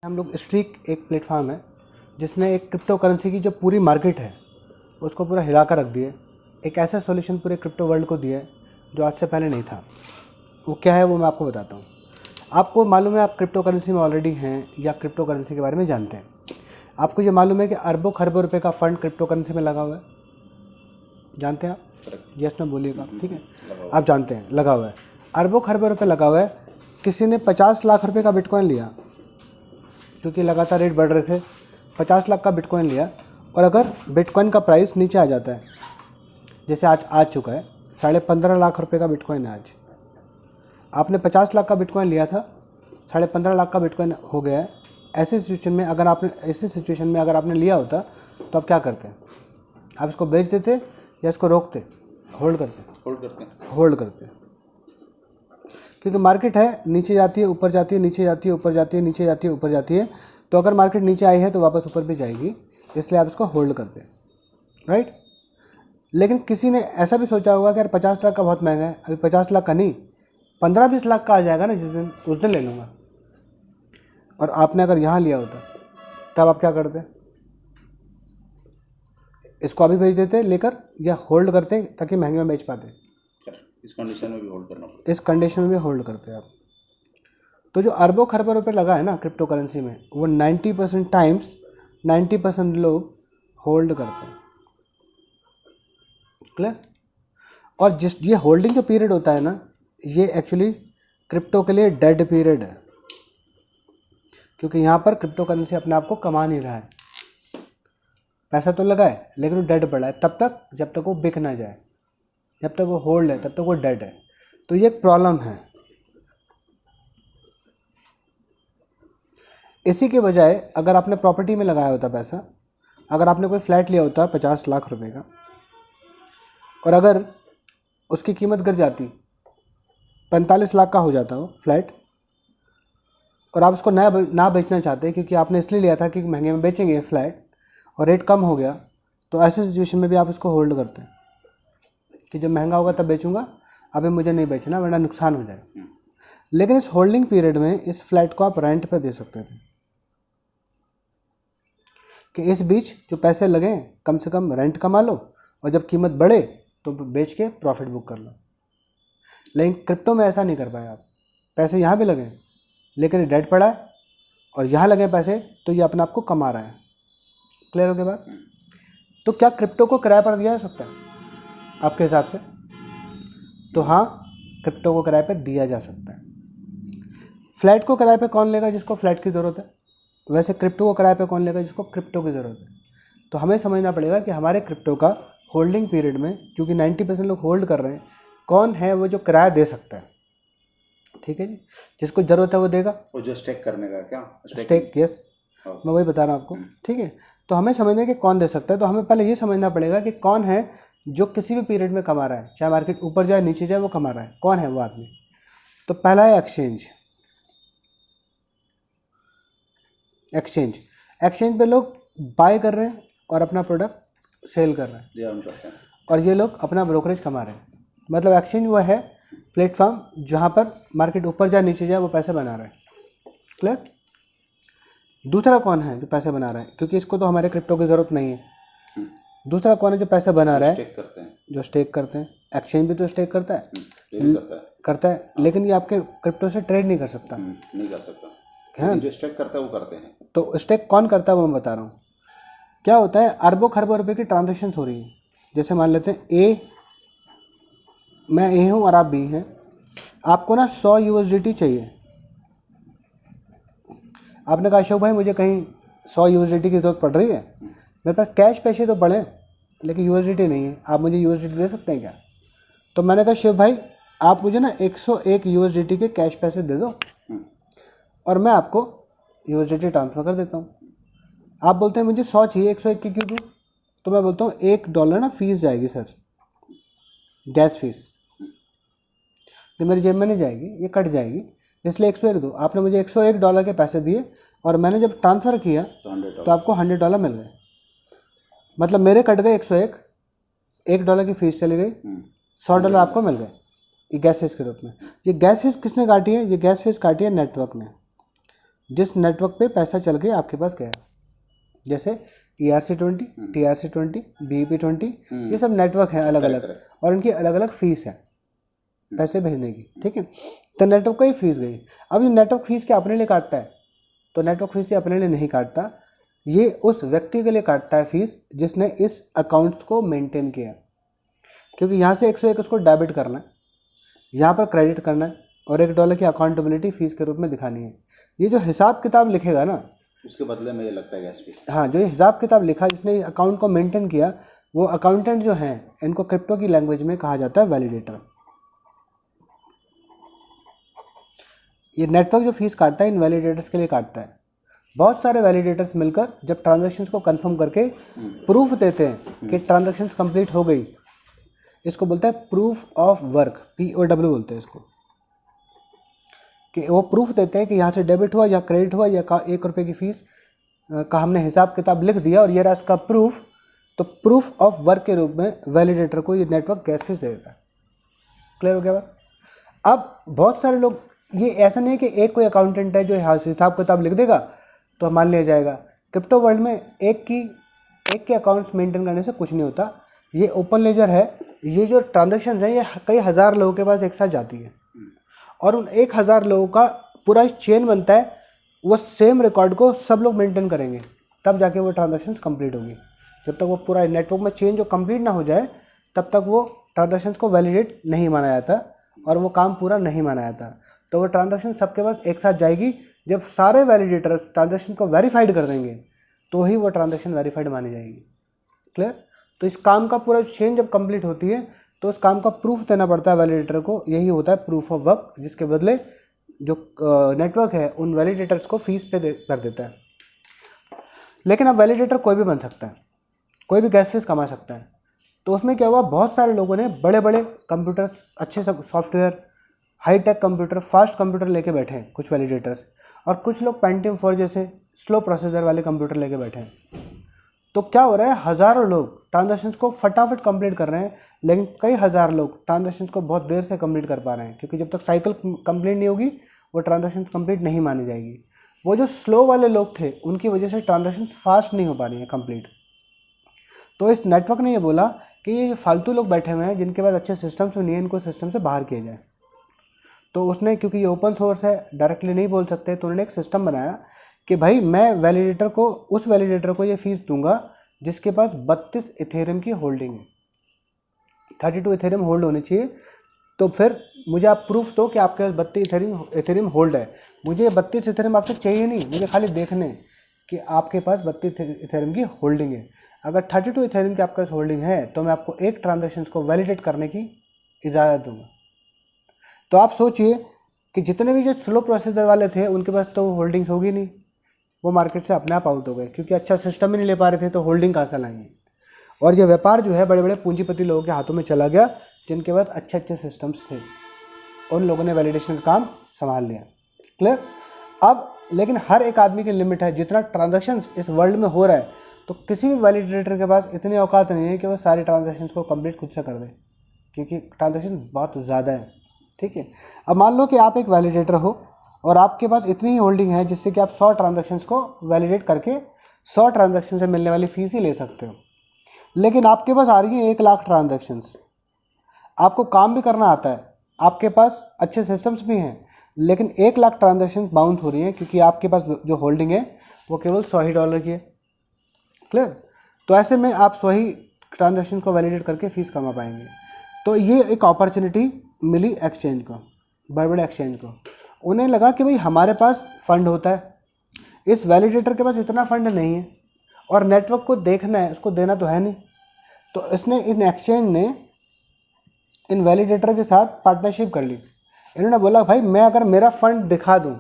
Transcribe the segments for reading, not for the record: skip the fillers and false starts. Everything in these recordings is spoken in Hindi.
हम लोग स्ट्रीक एक प्लेटफॉर्म है जिसने एक क्रिप्टो करेंसी की जो पूरी मार्केट है उसको पूरा हिला कर रख दिया। एक ऐसा सॉल्यूशन पूरे क्रिप्टो वर्ल्ड को दिया है जो आज से पहले नहीं था। वो क्या है वो मैं आपको बताता हूँ। आपको मालूम है आप क्रिप्टो करेंसी में ऑलरेडी हैं या क्रिप्टो करेंसी के बारे में जानते हैं। आपको ये मालूम है कि अरबों खरबों रुपए का फंड क्रिप्टो करेंसी में लगा हुआ है। जानते हैं आप? यस में बोलिएगा। ठीक है, आप जानते हैं लगा हुआ है। अरबों खरबों रुपये लगा हुआ है। किसी ने 50 लाख रुपए का बिटकॉइन लिया क्योंकि लगातार रेट बढ़ रहे थे। 50 लाख का बिटकॉइन लिया और अगर बिटकॉइन का प्राइस नीचे आ जाता है, जैसे आज आ चुका है 15.5 लाख रुपए का बिटकॉइन है आज। आपने 50 लाख का बिटकॉइन लिया था, 15.5 लाख का बिटकॉइन हो गया है। ऐसे सिचुएशन में अगर आपने लिया होता तो आप क्या करते हैं? आप इसको बेच देते या इसको रोकते? होल्ड करते। क्योंकि मार्केट है, नीचे जाती है ऊपर जाती है, नीचे जाती है ऊपर जाती है, नीचे जाती है ऊपर जाती है। तो अगर मार्केट नीचे आई है तो वापस ऊपर भी जाएगी, इसलिए आप इसको होल्ड करते हैं, राइट। लेकिन किसी ने ऐसा भी सोचा होगा कि यार 50 लाख का बहुत महंगा है, अभी 50 लाख का नहीं 15-20 लाख का आ जाएगा ना जिस दिन, उस दिन ले लूँगा। और आपने अगर यहाँ लिया होता तब आप क्या करते? इसको अभी बेच देते लेकर या होल्ड करते ताकि महंगे में बेच पाते? इस कंडीशन में भी होल्ड करना। इस कंडीशन में भी होल्ड करते हैं आप। तो जो अरबों खरबों रुपए लगा है ना क्रिप्टो करेंसी में, वो 90% टाइम्स 90% लोग होल्ड करते हैं। क्लियर? और जिस ये होल्डिंग जो पीरियड होता है ना, ये एक्चुअली क्रिप्टो के लिए डेड पीरियड है। क्योंकि यहाँ पर क्रिप्टो करेंसी अपने आप को कमा नहीं रहा है। पैसा तो लगा है लेकिन वो डेड पड़ा है तब तक जब तक वो बिक ना जाए। जब तक वो होल्ड है तब तक वो डेड है। तो ये एक प्रॉब्लम है। इसी के बजाय अगर आपने प्रॉपर्टी में लगाया होता पैसा, अगर आपने कोई फ्लैट लिया होता 50 लाख रुपए का और अगर उसकी कीमत गिर जाती 45 लाख का हो जाता वो फ्लैट, और आप उसको ना बेचना चाहते क्योंकि आपने इसलिए लिया था कि महंगे में बेचेंगे फ्लैट और रेट कम हो गया, तो ऐसे सिचुएशन में भी आप इसको होल्ड करते हैं कि जब महंगा होगा तब बेचूंगा, अभी मुझे नहीं बेचना वरना नुकसान हो जाएगा। लेकिन इस होल्डिंग पीरियड में इस फ्लैट को आप रेंट पे दे सकते थे कि इस बीच जो पैसे लगे कम से कम रेंट कमा लो और जब कीमत बढ़े तो बेच के प्रॉफिट बुक कर लो। लेकिन क्रिप्टो में ऐसा नहीं कर पाए आप। पैसे यहाँ भी लगे लेकिन डेड पड़ा है और यहाँ लगे पैसे तो ये अपने आप को कमा रहा है। क्लियर हो गया बात? तो क्या क्रिप्टो को किराए पर दिया जा सकता है आपके हिसाब से? तो हाँ, क्रिप्टो को किराए पर दिया जा सकता है। फ्लैट को किराए पे कौन लेगा जिसको फ्लैट की ज़रूरत है? वैसे क्रिप्टो को किराए पे कौन लेगा जिसको क्रिप्टो की ज़रूरत है? तो हमें समझना पड़ेगा कि हमारे क्रिप्टो का होल्डिंग पीरियड में, क्योंकि 90% लोग होल्ड कर रहे हैं, कौन है वो जो किराया दे सकता है। ठीक है जी, जिसको ज़रूरत है वो देगा। वो जो स्टेक करने का क्या स्टेक, यस, मैं वही बता रहा हूँ आपको। ठीक है, तो हमें समझना है कि कौन दे सकता है। तो हमें पहले ये समझना पड़ेगा कि कौन है जो किसी भी पीरियड में कमा रहा है, चाहे मार्केट ऊपर जाए नीचे जाए, वो कमा रहा है। कौन है वो आदमी? तो पहला है एक्सचेंज। एक्सचेंज पे लोग बाय कर रहे हैं और अपना प्रोडक्ट सेल कर रहे हैं और ये लोग अपना ब्रोकरेज कमा रहे हैं। मतलब एक्सचेंज वो है प्लेटफॉर्म जहाँ पर मार्केट ऊपर जाए नीचे जाए वो पैसे बना रहा है। क्लियर? दूसरा कौन है जो पैसे बना रहा है? क्योंकि इसको तो हमारे क्रिप्टो की ज़रूरत नहीं है। दूसरा कौन है जो पैसे बना रहा है? जो स्टेक करते हैं। एक्सचेंज भी तो स्टेक करता है लेकिन ये आपके क्रिप्टो से ट्रेड नहीं कर सकता। हाँ, जो स्टेक करता है वो करते हैं। तो स्टेक कौन करता है वो मैं बता रहा हूँ। क्या होता है, अरबों खरबों रुपए की ट्रांजैक्शंस हो रही है। जैसे मान लेते हैं मैं ए हूँ और आप बी हैं। आपको ना 100 USDT चाहिए। आपने कहा अशोक भाई मुझे कहीं 100 USDT की ज़रूरत पड़ रही है, मेरे पास कैश पैसे तो पड़े लेकिन USDT नहीं है, आप मुझे USDT दे सकते हैं क्या? तो मैंने कहा शिव भाई आप मुझे ना 101 USDT के कैश पैसे दे दो और मैं आपको USDT ट्रांसफ़र कर देता हूँ। आप बोलते हैं मुझे 100 चाहिए, 101 की क्यों दूँ? तो मैं बोलता हूँ $1 ना फीस जाएगी सर, गैस फीस, ये मेरी जेब में नहीं जाएगी, ये कट जाएगी, इसलिए 101 दो। आपने मुझे $101 के पैसे दिए और मैंने जब ट्रांसफ़र किया तो आपको $100 मिल गए। मतलब मेरे कट गए 101, $1 की फ़ीस चली गई, $100 आपको मिल गए ये गैस फीस के रूप में। ये गैस फीस किसने काटी है? ये गैस फीस काटी है नेटवर्क ने। जिस नेटवर्क पे पैसा चल के आपके पास गया, जैसे ERC20, TRC20, BEP20, ये सब नेटवर्क हैं अलग अलग, और इनकी अलग अलग फीस है पैसे भेजने की, ठीक है। तो नेटवर्क का ही फीस गई। अब ये नेटवर्क फीस क्या अपने लिए काटता है? तो नेटवर्क फीस ये अपने लिए नहीं काटता, ये उस व्यक्ति के लिए काटता है फीस जिसने इस अकाउंट्स को मेंटेन किया, क्योंकि यहाँ से 101 उसको डेबिट करना है, यहाँ पर क्रेडिट करना है, और $1 की अकाउंटेबिलिटी फीस के रूप में दिखानी है। ये जो हिसाब किताब लिखेगा ना, उसके बदले में ये लगता है गैस फीस। हाँ, जो ये हिसाब किताब लिखा, जिसने अकाउंट को मेंटेन किया, वो अकाउंटेंट जो हैं, इनको क्रिप्टो की लैंग्वेज में कहा जाता है वैलिडेटर। ये नेटवर्क जो फीस काटता है इन वैलिडेटर्स के लिए काटता है। बहुत सारे वैलिडेटर्स मिलकर जब ट्रांजैक्शंस को कंफर्म करके प्रूफ देते हैं कि ट्रांजैक्शंस कंप्लीट हो गई, इसको बोलता है प्रूफ ऑफ वर्क, POW बोलते हैं इसको, कि वो प्रूफ देते हैं कि यहाँ से डेबिट हुआ या क्रेडिट हुआ, या ₹1 की फ़ीस का हमने हिसाब किताब लिख दिया और ये रहा इसका प्रूफ। तो प्रूफ ऑफ वर्क के रूप में वैलिडेटर को ये नेटवर्क गैस फीस दे देता है। क्लियर हो गया बात? अब बहुत सारे लोग, ये ऐसा नहीं है कि एक कोई अकाउंटेंट है जो हिसाब किताब लिख देगा तो मान लिया जाएगा। क्रिप्टो वर्ल्ड में एक के अकाउंट्स मेंटेन करने से कुछ नहीं होता। ये ओपन लेजर है, ये जो ट्रांजेक्शन है ये कई हज़ार लोगों के पास एक साथ जाती है, और उन 1000 लोगों का पूरा चेन बनता है। वो सेम रिकॉर्ड को सब लोग मेंटेन करेंगे, तब जाके वो ट्रांजेक्शन्स कंप्लीट होगी। जब तक वो पूरा नेटवर्क में चेन जो कंप्लीट ना हो जाए, तब तक वो ट्रांजेक्शन्स को वैलिडेट नहीं माना जाता और वो काम पूरा नहीं माना जाता। तो वो ट्रांजेक्शन सबके पास एक साथ जाएगी। जब सारे वैलिडेटर्स ट्रांजेक्शन को वेरीफाइड कर देंगे तो ही वो ट्रांजेक्शन वेरीफाइड मानी जाएगी। क्लियर? तो इस काम का पूरा चेन जब कंप्लीट होती है तो उस काम का प्रूफ देना पड़ता है वैलिडेटर को। यही होता है प्रूफ ऑफ वर्क, जिसके बदले जो नेटवर्क है उन वैलिडेटर्स को फीस पे कर देता है। लेकिन अब वैलिडेटर कोई भी बन सकता है, कोई भी गैस फीस कमा सकता है। तो उसमें क्या हुआ, बहुत सारे लोगों ने बड़े बड़े कंप्यूटर, अच्छे software, hi tech computer, fast computer लेके बैठे हैं कुछ वैलिडेटर्स, और कुछ लोग पेंटियम 4 जैसे स्लो प्रोसेसर वाले कंप्यूटर लेके बैठे हैं। तो क्या हो रहा है, हज़ारों लोग ट्रांजैक्शंस को फटाफट कंप्लीट कर रहे हैं, लेकिन कई हज़ार लोग ट्रांजैक्शंस को बहुत देर से कंप्लीट कर पा रहे हैं, क्योंकि जब तक साइकिल कंप्लीट नहीं होगी वो ट्रांजैक्शंस कंप्लीट नहीं मानी जाएगी। वो जो स्लो वाले लोग थे उनकी वजह से ट्रांजैक्शंस फास्ट नहीं हो पा रही हैं कंप्लीट। तो इस नेटवर्क ने ये बोला कि ये फालतू लोग बैठे हुए हैं जिनके पास अच्छे सिस्टम्स नहीं है, इनको सिस्टम से बाहर किया जाए। तो उसने, क्योंकि ये ओपन सोर्स है, डायरेक्टली नहीं बोल सकते, तो उन्होंने एक सिस्टम बनाया कि भाई मैं वैलिडेटर को, उस वैलिडेटर को ये फीस दूंगा जिसके पास 32 इथेरियम की होल्डिंग है, 32 इथेरियम होल्ड होनी चाहिए। तो फिर मुझे आप प्रूफ दो कि आपके पास 32 इथेरियम होल्ड है। मुझे 32 इथेरियम आपसे चाहिए नहीं, मुझे खाली देखने कि आपके पास 32 इथेरियम की होल्डिंग है। अगर 32 इथेरियम की आपके पास होल्डिंग है तो मैं आपको एक ट्रांजेक्शन को वैलिडेट करने की इजाज़त दूंगा। तो आप सोचिए कि जितने भी जो स्लो प्रोसेसर वाले थे उनके पास तो होल्डिंग्स होगी नहीं, वो मार्केट से अपने आप आउट हो गए, क्योंकि अच्छा सिस्टम ही नहीं ले पा रहे थे, तो होल्डिंग कहाँ से लाएंगे। और ये व्यापार जो है बड़े बड़े पूंजीपति लोगों के हाथों में चला गया, जिनके पास अच्छे अच्छे सिस्टम्स थे, उन लोगों ने वैलिडेशन का काम संभाल लिया। क्लियर? अब लेकिन हर एक आदमी की लिमिट है। जितना ट्रांजेक्शन्स इस वर्ल्ड में हो रहा है, तो किसी भी वैलिडेटर के पास इतनी औकात नहीं है कि वो सारी ट्रांजेक्शन्स को कंप्लीट खुद से कर दे, क्योंकि ट्रांजेक्शन बहुत ज़्यादा है। ठीक है? अब मान लो कि आप एक वैलिडेटर हो और आपके पास इतनी ही होल्डिंग है जिससे कि आप 100 ट्रांजेक्शन्स को वैलिडेट करके 100 ट्रांजेक्शन से मिलने वाली फीस ही ले सकते हो। लेकिन आपके पास आ रही है 1 लाख ट्रांजेक्शन्स, आपको काम भी करना आता है, आपके पास अच्छे सिस्टम्स भी हैं, लेकिन 1 लाख ट्रांजेक्शन बाउंस हो रही हैं क्योंकि आपके पास जो होल्डिंग है वो केवल $100 की है। क्लियर? तो ऐसे में आप 100 ट्रांजेक्शन को वैलिडेट करके फ़ीस कमा पाएंगे। तो ये एक अपॉर्चुनिटी मिली एक्सचेंज को, बड़े बड़े एक्सचेंज को। उन्हें लगा कि भाई हमारे पास फ़ंड होता है, इस वैलिडेटर के पास इतना फ़ंड नहीं है, और नेटवर्क को देखना है, उसको देना तो है नहीं। तो इसने, इन एक्सचेंज ने इन वैलिडेटर के साथ पार्टनरशिप कर ली। इन्होंने बोला भाई मैं अगर मेरा फ़ंड दिखा दूँ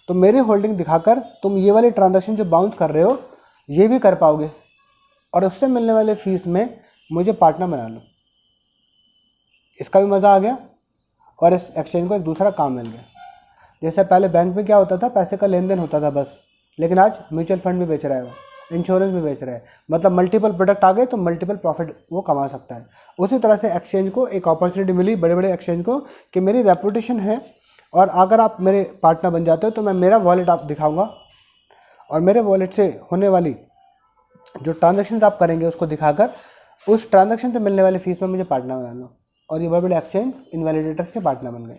तो मेरी होल्डिंग दिखाकर तुम ये वाली ट्रांजैक्शन जो बाउंस कर रहे हो ये भी कर पाओगे, और उससे मिलने वाले फ़ीस में मुझे पार्टनर बना लो। इसका भी मज़ा आ गया और इस एक्सचेंज को एक दूसरा काम मिल गया। जैसे पहले बैंक में क्या होता था, पैसे का लेन देन होता था बस, लेकिन आज म्यूचुअल फंड भी बेच रहा है, वो इंश्योरेंस भी बेच रहा है। मतलब मल्टीपल प्रोडक्ट आ गए तो मल्टीपल प्रॉफिट वो कमा सकता है। उसी तरह से एक्सचेंज को एक अपॉर्चुनिटी मिली, बड़े बड़े एक्सचेंज को, कि मेरी रेपुटेशन है और अगर आप मेरे पार्टनर बन जाते हो तो मैं मेरा वॉलेट आप दिखाऊंगा और मेरे वॉलेट से होने वाली जो ट्रांजैक्शंस आप करेंगे उसको दिखाकर उस ट्रांजैक्शन से मिलने वाली फीस में मुझे पार्टनर बना लो। और ये बड़े बड़े एक्सचेंज इनवैलिडेटर्स के पार्टनर बन गए,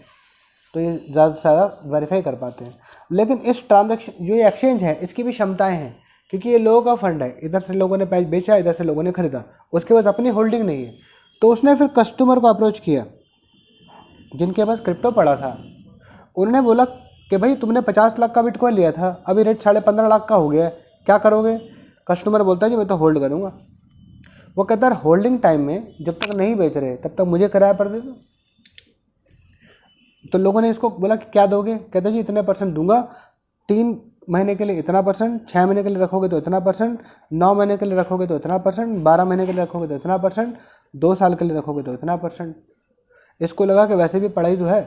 तो ये ज़्यादा से ज़्यादा वेरीफाई कर पाते हैं। लेकिन इस ट्रांजैक्शन जो ये एक्सचेंज है इसकी भी क्षमताएं हैं, क्योंकि ये लोगों का फंड है, इधर से लोगों ने पैसे बेचा, इधर से लोगों ने खरीदा, उसके पास अपनी होल्डिंग नहीं है। तो उसने फिर कस्टमर को अप्रोच किया जिनके पास क्रिप्टो पड़ा था। उन्होंने बोला कि भाई तुमने 50 लाख का बिटकॉइन लिया था, अभी रेट 15.5 लाख का हो गया है, क्या करोगे? कस्टमर बोलता है जी मैं तो होल्ड करूँगा। वो कहता है होल्डिंग टाइम में जब तक नहीं बेच रहे तब तक मुझे किराया पर दे दो। तो लोगों ने इसको बोला कि क्या दोगे? कहता जी इतने % दूंगा, 3 महीने के लिए इतना %, 6 महीने के लिए रखोगे तो इतना %, 9 महीने के लिए रखोगे तो इतना %, 12 महीने के लिए रखोगे तो इतना %, 2 साल के लिए रखोगे तो इतना %। इसको लगा कि वैसे भी पढ़ाई तो है,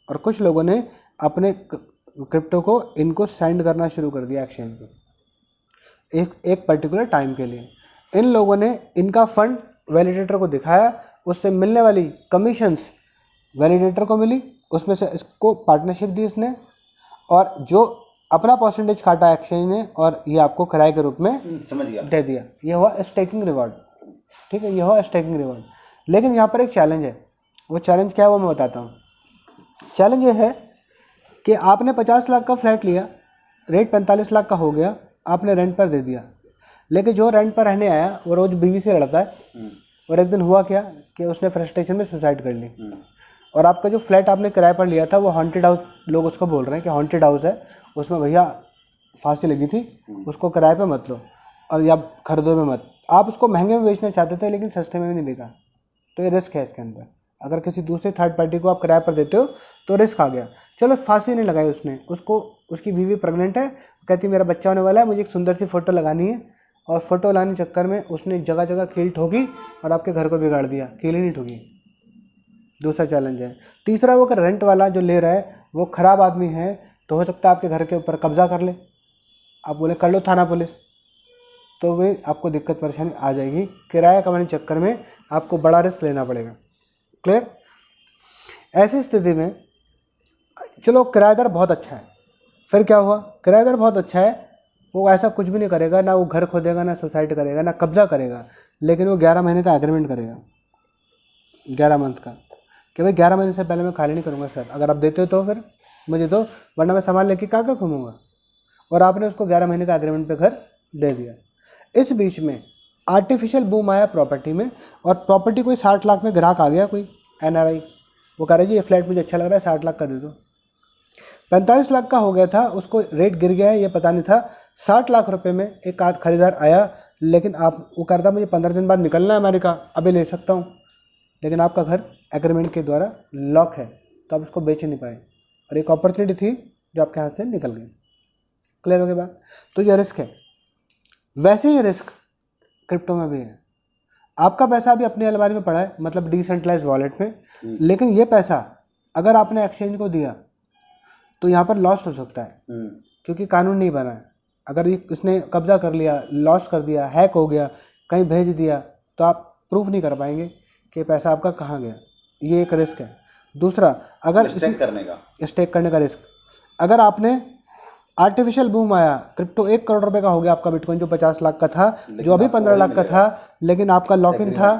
और कुछ लोगों ने अपने क्रिप्टो को इनको सेंड करना शुरू कर दिया एक्सचेंज को एक पर्टिकुलर टाइम के लिए। इन लोगों ने इनका फंड वैलिडेटर को दिखाया, उससे मिलने वाली कमीशंस वैलिडेटर को मिली, उसमें से इसको पार्टनरशिप दी इसने, और जो अपना परसेंटेज काटा एक्सचेंज ने और ये आपको किराए के रूप में समझ गया दे दिया। ये हुआ स्टेकिंग रिवॉर्ड, ठीक है, ये हुआ स्टेकिंग रिवॉर्ड। लेकिन यहाँ पर एक चैलेंज है, वो चैलेंज क्या है वो मैं बताता हूँ। चैलेंज ये है कि आपने 50 लाख का फ्लैट लिया, रेट 45 लाख का हो गया, आपने रेंट पर दे दिया, लेकिन जो रेंट पर रहने आया वो रोज़ बीवी से लड़ता है, और एक दिन हुआ क्या कि उसने फ्रस्ट्रेशन में सुसाइड कर ली। और आपका जो फ्लैट आपने किराए पर लिया था वो हॉन्टेड हाउस, लोग उसको बोल रहे हैं कि हॉन्टेड हाउस है, उसमें भैया फांसी लगी थी, उसको किराए पे मत लो और या खरीदो में मत। आप उसको महंगे में बेचना चाहते थे लेकिन सस्ते में भी नहीं बिका, तो ये रिस्क है इसके अंदर। अगर किसी दूसरे थर्ड पार्टी को आप किराए पर देते हो तो रिस्क आ गया। चलो फांसी नहीं लगाई उसने, उसको उसकी बीवी प्रेग्नेंट है, कहती मेरा बच्चा होने वाला है, मुझे एक सुंदर सी फ़ोटो लगानी है, और फोटो लाने चक्कर में उसने जगह जगह कील ठोकी और आपके घर को बिगाड़ दिया, कील ही नहीं ठोकी। दूसरा चैलेंज है। तीसरा, वो अगर रेंट वाला जो ले रहा है वो ख़राब आदमी है तो हो सकता है आपके घर के ऊपर कब्जा कर ले, आप बोले कर लो थाना पुलिस, तो वे आपको दिक्कत परेशानी आ जाएगी। किराया कमाने के चक्कर में आपको बड़ा रिस्क लेना पड़ेगा। क्लियर? ऐसी स्थिति में चलो किराएदार बहुत अच्छा है, फिर क्या हुआ? किराएदार बहुत अच्छा है, वो ऐसा कुछ भी नहीं करेगा, ना वो घर खोदेगा, ना सुसाइड करेगा, ना कब्जा करेगा, लेकिन वो 11 महीने का एग्रीमेंट करेगा, 11 मंथ का, कि भाई 11 महीने से पहले मैं खाली नहीं करूँगा सर, अगर आप देते हो तो फिर मुझे दो, वरना मैं सामान लेके कहाँ घूमूंगा। और आपने उसको 11 महीने का एग्रीमेंट पे घर दे दिया। इस बीच में आर्टिफिशियल बूम आया प्रॉपर्टी में, और प्रॉपर्टी कोई 60 लाख में ग्राहक आ गया, कोई NRI, वो कह रहे जी ये फ्लैट मुझे अच्छा लग रहा है, 60 लाख का दे दो। 45 लाख का हो गया था, उसको रेट गिर गया है ये पता नहीं था। 60 लाख रुपए में एक आध खरीदार आया, लेकिन आप वो करता मुझे 15 दिन बाद निकलना है अमेरिका, अभी ले सकता हूँ, लेकिन आपका घर एग्रीमेंट के द्वारा लॉक है तो आप उसको बेच नहीं पाए, और एक अपॉर्चुनिटी थी जो आपके हाथ से निकल गई। क्लियर हो गई बात? तो ये रिस्क है। वैसे ही रिस्क क्रिप्टो में भी है। आपका पैसा अभी अपनी अलमारी में पड़ा है, मतलब डिसेंट्रलाइज वॉलेट में, लेकिन ये पैसा अगर आपने एक्सचेंज को दिया तो यहाँ पर लॉस हो सकता है, क्योंकि कानून नहीं बना है। अगर इसने कब्जा कर लिया, लॉस कर दिया, हैक हो गया, कहीं भेज दिया, तो आप प्रूफ नहीं कर पाएंगे कि पैसा आपका कहाँ गया। ये एक रिस्क है। दूसरा, अगर स्टेक करने का रिस्क, अगर आपने आर्टिफिशियल बूम आया, क्रिप्टो 1 करोड़ रुपए का हो गया आपका बिटकॉइन, जो 50 लाख का था, जो अभी 15 लाख का था, लेकिन आपका लॉक इन था,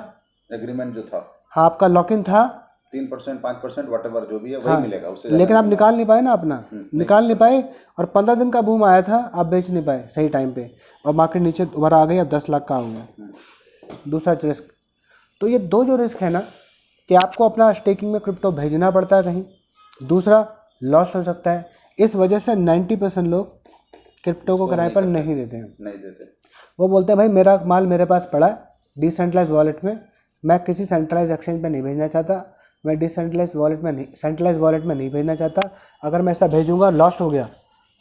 एग्रीमेंट जो था, हाँ आपका लॉक इन था 3%, 5%, वट जो भी है वही मिलेगा उससे, लेकिन आप निकाल नहीं पाए ना अपना, निकाल नहीं पाए, और 15 दिन का बूम आया था, आप बेच नहीं पाए सही टाइम पे, और मार्केट नीचे दोबारा आ गई, अब 10 लाख का हो गया। दूसरा रिस्क। तो ये दो जो रिस्क है ना, कि आपको अपना स्टेकिंग में क्रिप्टो भेजना पड़ता है कहीं, दूसरा लॉस हो सकता है। इस वजह से 90% लोग क्रिप्टो को किराए पर नहीं देते हैं, नहीं देते। वो बोलते हैं भाई मेरा माल मेरे पास पड़ा है डिसेंट्रलाइज वॉलेट में, मैं किसी सेंट्रलाइज एक्सचेंज पे नहीं भेजना चाहता, मैं डिसेंट्रलाइज वॉलेट में नहीं, सेंट्रलाइज वॉलेट में नहीं भेजना चाहता। अगर मैं ऐसा भेजूंगा लॉस हो गया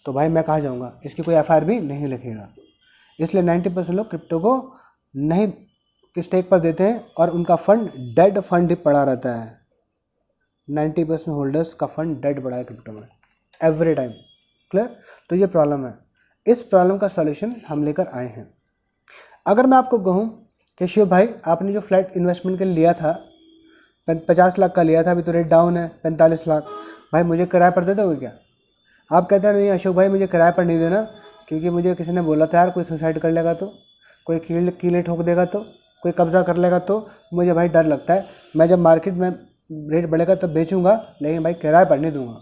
तो भाई मैं कहाँ जाऊँगा, इसकी कोई FIR भी नहीं लिखेगा। इसलिए 90% लोग क्रिप्टो को नहीं स्टेक पर देते हैं, और उनका फंड डेड फंड ही पड़ा रहता है। 90% होल्डर्स का फंड डेड पड़ा है क्रिप्टो में एवरी टाइम। क्लियर? तो ये प्रॉब्लम है। इस प्रॉब्लम का सॉल्यूशन हम लेकर आए हैं। अगर मैं आपको कहूँ कि शिव भाई आपने जो फ्लैट इन्वेस्टमेंट के लिए लिया था 50 लाख का लिया था, अभी तो रेट डाउन है 45 लाख, भाई मुझे किराए पर दे दोगे क्या? आप कहते हैं नहीं अशोक भाई मुझे किराए पर नहीं देना, क्योंकि मुझे किसी ने बोला था यार कोई सुसाइड कर लेगा तो, कोई कीलें ठोक देगा तो, कोई कब्जा कर लेगा तो मुझे भाई डर लगता है। मैं जब मार्केट में रेट बढ़ेगा तब बेचूंगा, लेकिन भाई किराए पर नहीं दूंगा।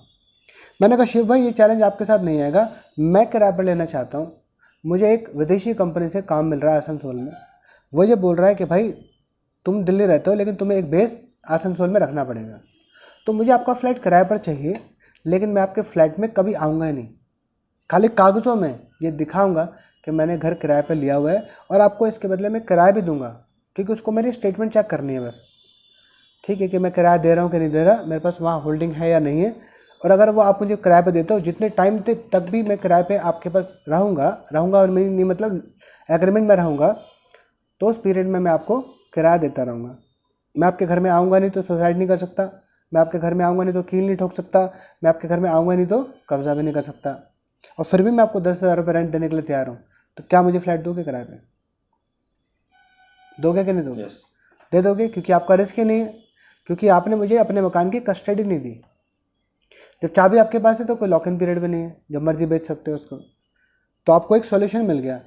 मैंने कहा शिव भाई ये चैलेंज आपके साथ नहीं आएगा, मैं किराए पर लेना चाहता हूँ। मुझे एक विदेशी कंपनी से काम मिल रहा है आसनसोल में। वो ये बोल रहा है कि भाई तुम दिल्ली रहते हो लेकिन तुम्हें एक बेस आसनसोल में रखना पड़ेगा, तो मुझे आपका फ्लैट किराए पर चाहिए, लेकिन मैं आपके फ्लैट में कभी आऊँगा ही नहीं। खाली कागज़ों में ये दिखाऊंगा कि मैंने घर किराए पर लिया हुआ है, और आपको इसके बदले में किराया भी दूंगा, क्योंकि उसको मेरी स्टेटमेंट चेक करनी है बस। ठीक है कि मैं किराया दे रहा हूँ कि नहीं दे रहा, मेरे पास वहाँ होल्डिंग है या नहीं है। और अगर वो आप मुझे किराए पे देते हो, जितने टाइम तक भी मैं किराए पे आपके पास रहूँगा और मेरी नहीं मतलब एग्रीमेंट में रहूँगा, तो उस पीरियड में मैं आपको किराया देता रहूँगा। मैं आपके घर में आऊँगा नहीं तो सुसाइड नहीं कर सकता, मैं आपके घर में आऊँगा नहीं तो कील नहीं ठोक सकता, मैं आपके घर में आऊँगा नहीं तो कब्जा भी नहीं कर सकता, और फिर भी मैं आपको 10,000 रुपये रेंट देने के लिए तैयार हूँ। तो क्या मुझे फ्लैट दोगे किराए पे? दोगे कि नहीं दोगे? Yes. दे दोगे, क्योंकि आपका रिस्क ही नहीं है, क्योंकि आपने मुझे अपने मकान की कस्टडी नहीं दी। जब चाबी आपके पास है तो कोई लॉक इन पीरियड भी नहीं है, जब मर्जी बेच सकते हो उसको। तो आपको एक सॉल्यूशन मिल गया।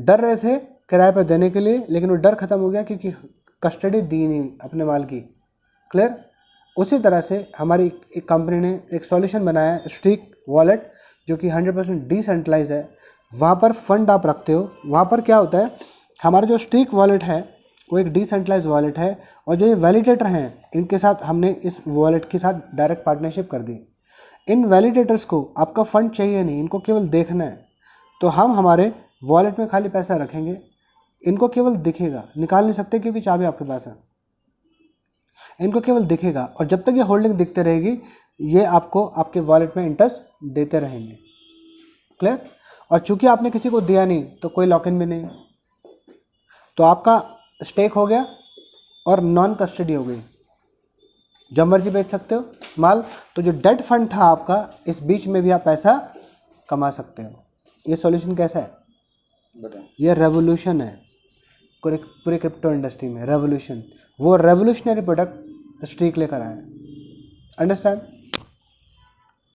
डर रहे थे किराए पर देने के लिए, लेकिन वो डर ख़त्म हो गया क्योंकि कस्टडी दी नहीं अपने माल की। क्लियर? उसी तरह से हमारी एक कंपनी ने एक सॉल्यूशन बनाया है, स्ट्रीक वॉलेट, जो कि 100% डिसेंट्रलाइज है। वहाँ पर फंड आप रखते हो। वहाँ पर क्या होता है, हमारा जो स्ट्रीक वॉलेट है वो एक डिसेंट्रलाइज वॉलेट है, और जो ये वैलिडेटर हैं इनके साथ हमने इस वॉलेट के साथ डायरेक्ट पार्टनरशिप कर दी। इन वैलिडेटर्स को आपका फ़ंड चाहिए नहीं, इनको केवल देखना है। तो हम हमारे वॉलेट में खाली पैसा रखेंगे, इनको केवल दिखेगा, निकाल नहीं सकते क्योंकि चाबी आपके पास है। इनको केवल दिखेगा, और जब तक ये होल्डिंग दिखते रहेगी ये आपको आपके वॉलेट में इंटरेस्ट देते रहेंगे। क्लियर? और चूंकि आपने किसी को दिया नहीं तो कोई लॉक इन भी नहीं, तो आपका स्टेक हो गया और नॉन कस्टडी हो गई, जब मर्जी बेच सकते हो माल। तो जो डेट फंड था आपका, इस बीच में भी आप पैसा कमा सकते हो। ये सॉल्यूशन कैसा है? बताएं। ये रेवोल्यूशन है पूरे क्रिप्टो इंडस्ट्री में। रेवोल्यूशन, वो रेवोल्यूशनरी प्रोडक्ट स्ट्रीक लेकर आया है। अंडरस्टैंड?